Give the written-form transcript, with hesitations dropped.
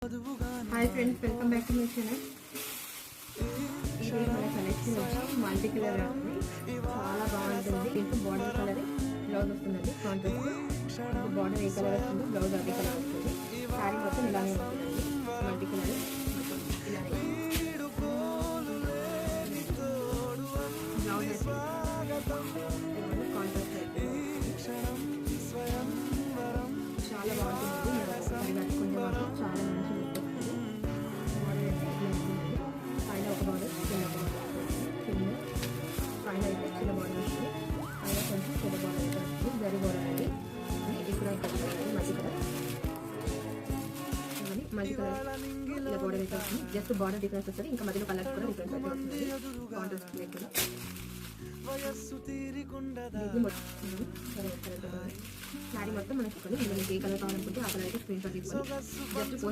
Hi friends, welcome back to my channel. ఈరోజు మన collection వచ్చి మల్టీ కలర్ అండి. చాలా బాగుంటుంది. దీంట్లో బార్డర్ కలర్ బ్లౌజ్ వస్తుందండి. కాంట్రాస్ట్ బార్డర్ ఏ కలర్ వస్తుంది, బ్లౌజ్ అదే కలర్ వస్తుంది. శారీ మొత్తం ఇలానే ఉంటుందండి. మల్టీ కలర్ ఇలానే బ్లౌజ్ కాంట్రాస్ట్ చాలా బాగుంటుంది. ఒకసారి కట్టుకుంటే మాత్రం చాలా మంచి లుక్ వస్తుంది. బార్డర్ అయితే ఇట్లా ఉంటుందండి. పైన ఒక బార్డర్, చిన్న బార్డర్, కింద పైన అయితే చిన్న బార్డర్ వస్తుంది. పైన కొంచెం చిన్న బార్డర్ అయితే వస్తుంది. జరి బార్డర్ అండి. ఇక్కడ కట్టుకోవాలి మల్టీ కలర్. మల్టీ కలర్ ఇలా బార్డర్ అయితే వస్తుంది. జస్ట్ బార్డర్ డిఫరెన్స్ వస్తుంది. ఇంకా మధ్యలో కలర్స్ కూడా డిఫరెన్స్ అయితే వస్తుంది. కాంట్రాస్ట్ లేకుండా శారీ మొత్తం మనకి మీకు ఏ కలర్ కావాలనుకుంటే ఆ కలర్ అయితే స్క్రీన్ షాట్ తీసుకొని జస్ట్